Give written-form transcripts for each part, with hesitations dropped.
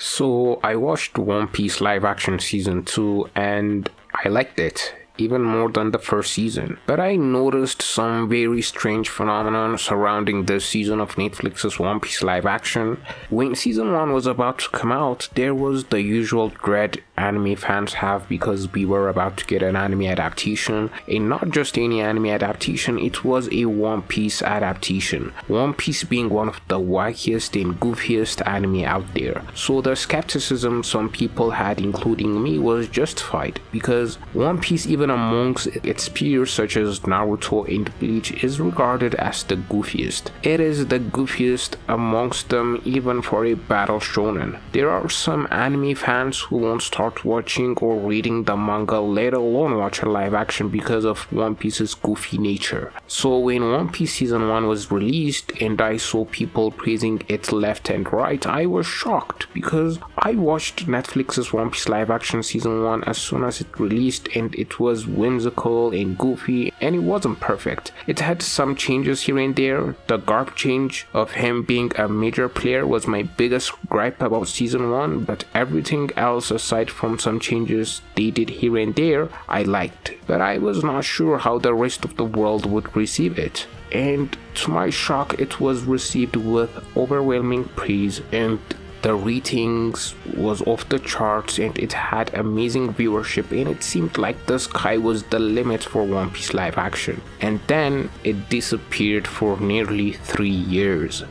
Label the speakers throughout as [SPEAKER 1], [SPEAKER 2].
[SPEAKER 1] So I watched One Piece live action season 2 and I liked it even more than the first season. But I noticed some very strange phenomenon surrounding this season of Netflix's One Piece live action. When season 1 was about to come out, there was the usual dread anime fans have because we were about to get an anime adaptation, and not just any anime adaptation, it was a One Piece adaptation. One Piece being one of the wackiest and goofiest anime out there. So the skepticism some people had, including me, was justified because One Piece, even amongst its peers such as Naruto and Bleach, is regarded as the goofiest. It is the goofiest amongst them even for a battle shonen. There are some anime fans who won't start watching or reading the manga, let alone watch a live action, because of One Piece's goofy nature. So when One Piece season 1 was released and I saw people praising it left and right, I was shocked because I watched Netflix's One Piece live action season 1 as soon as it released, and it was whimsical and goofy, and it wasn't perfect. It had some changes here and there. The Garp change of him being a major player was my biggest gripe about season 1, but everything else aside from some changes they did here and there, I liked. But I was not sure how the rest of the world would receive it. And to my shock, it was received with overwhelming praise, and the ratings was off the charts, and it had amazing viewership, and it seemed like the sky was the limit for One Piece live action. And then it disappeared for nearly 3 years.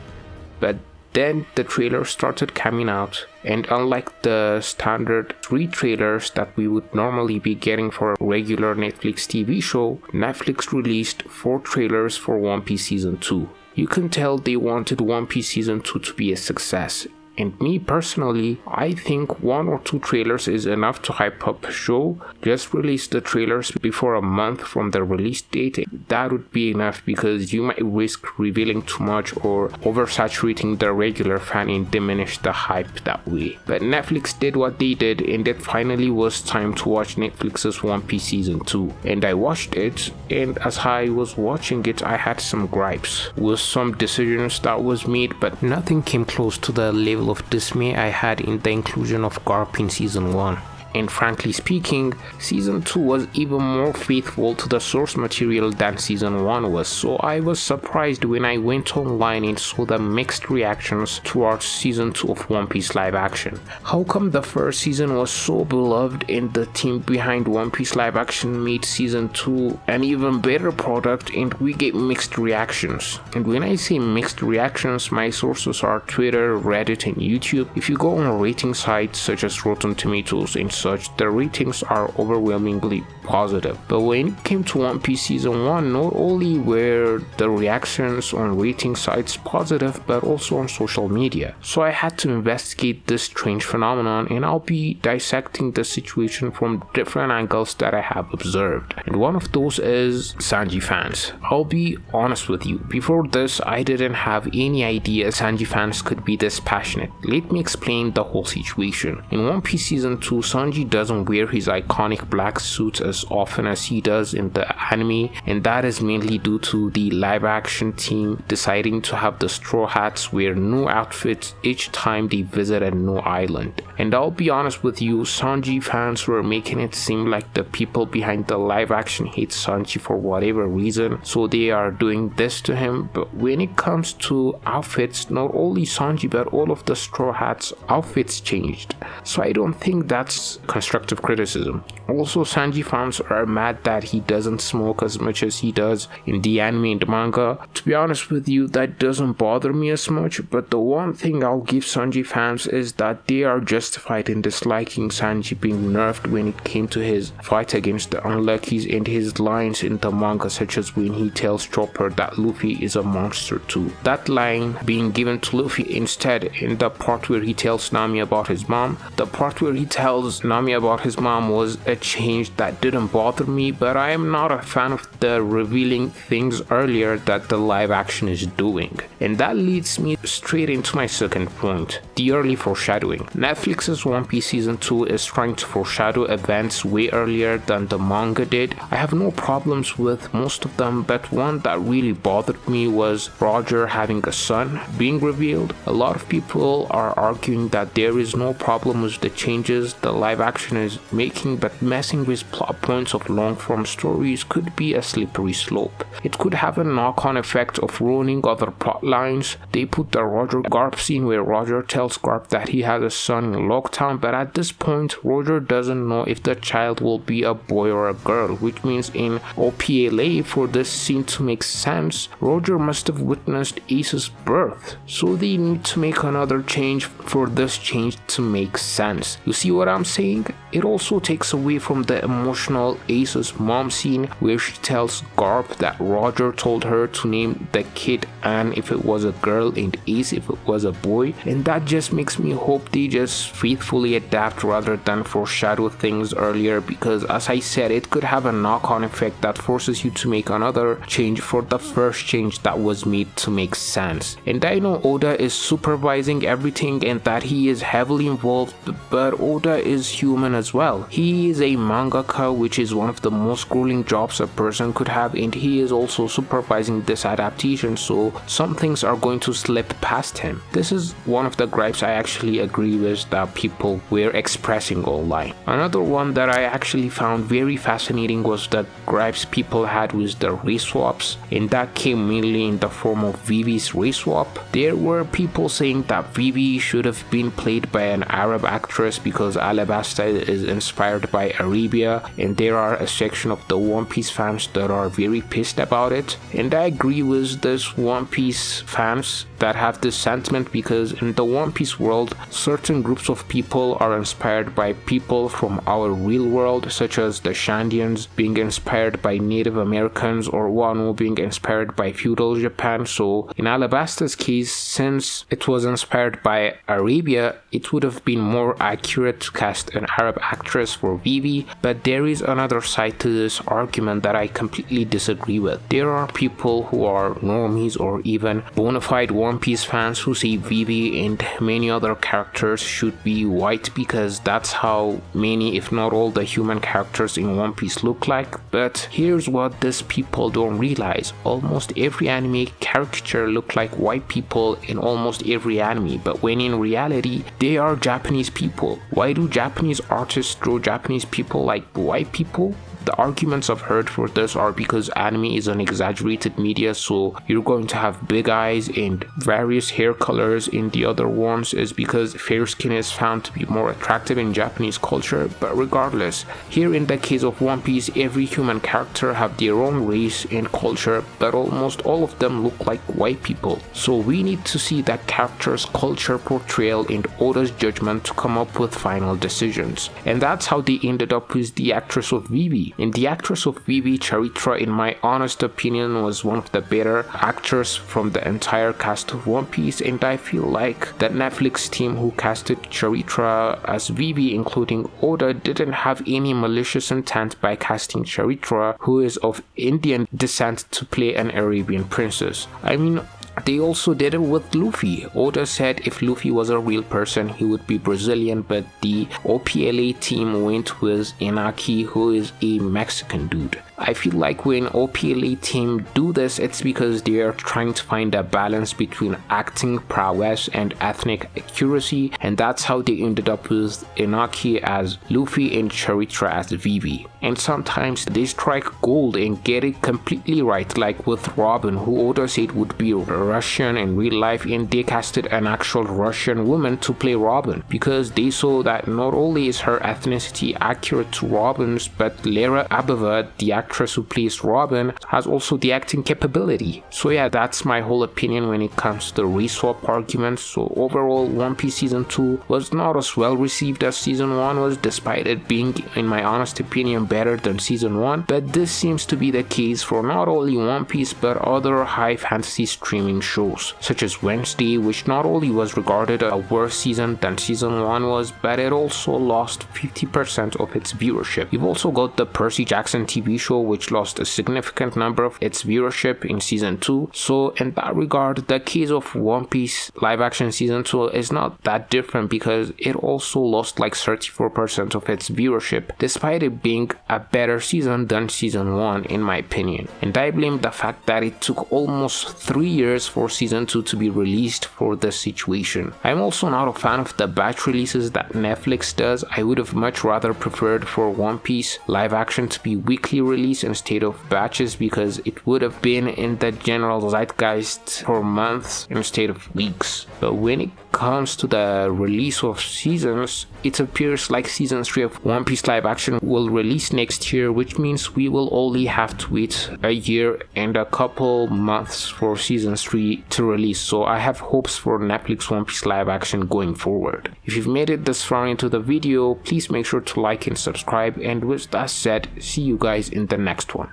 [SPEAKER 1] But then the trailers started coming out, and unlike the standard 3 trailers that we would normally be getting for a regular Netflix TV show, Netflix released 4 trailers for One Piece season 2. You can tell they wanted One Piece season 2 to be a success. And me personally, I think 1 or 2 trailers is enough to hype up a show. Just release the trailers before a month from the release date. That would be enough, because you might risk revealing too much or oversaturating the regular fan and diminish the hype that way. But Netflix did what they did, and it finally was time to watch Netflix's One Piece season 2. And I watched it, and as I was watching it, I had some gripes with some decisions that was made, but nothing came close to the level of dismay I had in the inclusion of Garp in season 1. And frankly speaking, season 2 was even more faithful to the source material than season 1 was, so I was surprised when I went online and saw the mixed reactions towards season 2 of One Piece live action. How come the first season was so beloved and the team behind One Piece live action made season 2 an even better product, and we get mixed reactions? And when I say mixed reactions, my sources are Twitter, Reddit, and YouTube. If you go on rating sites such as Rotten Tomatoes and such, the ratings are overwhelmingly positive. But when it came to One Piece season 1, not only were the reactions on rating sites positive, but also on social media. So I had to investigate this strange phenomenon, and I'll be dissecting the situation from different angles that I have observed. And one of those is Sanji fans. I'll be honest with you, before this I didn't have any idea Sanji fans could be this passionate. Let me explain the whole situation. In One Piece season 2, Sanji doesn't wear his iconic black suits as often as he does in the anime, and that is mainly due to the live action team deciding to have the Straw Hats wear new outfits each time they visit a new island. And I'll be honest with you, Sanji fans were making it seem like the people behind the live action hate Sanji for whatever reason, so they are doing this to him. But when it comes to outfits, not only Sanji but all of the Straw Hats outfits changed, so I don't think that's constructive criticism. Also, Sanji fans are mad that he doesn't smoke as much as he does in the anime and manga. To be honest with you, that doesn't bother me as much, but the one thing I'll give Sanji fans is that they are justified in disliking Sanji being nerfed when it came to his fight against the Unluckies and his lines in the manga, such as when he tells Chopper that Luffy is a monster too. That line being given to Luffy instead in the part where he tells Nami about his mom, the part where he tells Nami about his mom was a change that didn't bother me, but I am not a fan of the revealing things earlier that the live action is doing. And that leads me straight into my second point, the early foreshadowing. Netflix's One Piece Season 2 is trying to foreshadow events way earlier than the manga did. I have no problems with most of them, but one that really bothered me was Roger having a son being revealed. A lot of people are arguing that there is no problem with the changes the live action is making, but messing with plot points of long-form stories could be a slippery slope. It could have a knock-on effect of ruining other plot lines. They put the Roger Garp scene where Roger tells Garp that he has a son in Locktown, but at this point Roger doesn't know if the child will be a boy or a girl, which means in OPLA, for this scene to make sense, Roger must have witnessed Ace's birth. So they need to make another change for this change to make sense. You see what I'm saying? It also takes away from the emotional Ace's mom scene where she tells Garp that Roger told her to name the kid Anne if it was a girl and Ace if it was a boy, and that just makes me hope they just faithfully adapt rather than foreshadow things earlier, because as I said, it could have a knock-on effect that forces you to make another change for the first change that was made to make sense. And I know Oda is supervising everything and that he is heavily involved, but Oda is human as well. He is a mangaka, which is one of the most grueling jobs a person could have, and he is also supervising this adaptation, so some things are going to slip past him. This is one of the gripes I actually agree with that people were expressing online. Another one that I actually found very fascinating was the gripes people had with the race swaps, and that came mainly in the form of Vivi's race swap. There were people saying that Vivi should have been played by an Arab actress because Alabasta is inspired by Arabia, and there are a section of the One Piece fans that are very pissed about it. And I agree with this One Piece fans that have this sentiment, because in the One Piece world, certain groups of people are inspired by people from our real world, such as the Shandians being inspired by Native Americans, or Wano being inspired by feudal Japan. So in Alabasta's case, since it was inspired by Arabia, it would have been more accurate to cast an Arab actress for Vivi. But there is another side to this argument that I completely disagree with. There are people who are normies or even bona fide One Piece fans who say Vivi and many other characters should be white because that's how many, if not all, the human characters in One Piece look like. But here's what these people don't realize: almost every anime caricature look like white people in almost every anime, but when in reality they are Japanese people. Why do Japanese artists draw Japanese people like white people? The arguments I've heard for this are because anime is an exaggerated media, so you're going to have big eyes and various hair colors. In the other ones is because fair skin is found to be more attractive in Japanese culture. But regardless, here in the case of One Piece, every human character have their own race and culture, but almost all of them look like white people. So we need to see that character's culture portrayal and Oda's judgment to come up with final decisions. And that's how they ended up with the actress of Vivi. And the actress of Vivi, Charitra, in my honest opinion, was one of the better actors from the entire cast of One Piece, and I feel like the Netflix team who casted Charitra as Vivi, including Oda, didn't have any malicious intent by casting Charitra, who is of Indian descent, to play an Arabian princess. I mean, they also did it with Luffy. Oda said if Luffy was a real person, he would be Brazilian, but the OPLA team went with Inaki, who is a Mexican dude. I feel like when OPLA team do this, it's because they are trying to find a balance between acting prowess and ethnic accuracy, and that's how they ended up with Inaki as Luffy and Charitra as Vivi. And sometimes they strike gold and get it completely right, like with Robin, who Oda said would be Russian in real life, and they casted an actual Russian woman to play Robin because they saw that not only is her ethnicity accurate to Robin's, but Lera Abava, the actress actress who plays Robin has also the acting capability. So yeah, that's my whole opinion when it comes to the race swap argument. So overall, One Piece Season 2 was not as well received as Season 1 was, despite it being, in my honest opinion, better than Season 1. But this seems to be the case for not only One Piece but other high fantasy streaming shows, such as Wednesday, which not only was regarded a worse season than Season 1 was, but it also lost 50% of its viewership. You've also got the Percy Jackson TV show, which lost a significant number of its viewership in Season 2. So in that regard, the case of One Piece live action Season 2 is not that different, because it also lost like 34% of its viewership, despite it being a better season than Season 1 in my opinion. And I blame the fact that it took almost 3 years for Season 2 to be released for this situation. I'm also not a fan of the batch releases that Netflix does. I would have much rather preferred for One Piece live action to be weekly release instead of batches, because it would have been in the general zeitgeist for months instead of weeks. But when it comes to the release of seasons, it appears like Season 3 of One Piece live action will release next year, which means we will only have to wait a year and a couple months for Season 3 to release. So I have hopes for Netflix One Piece live action going forward. If you've made it this far into the video, please make sure to like and subscribe, and with that said, see you guys in the next one.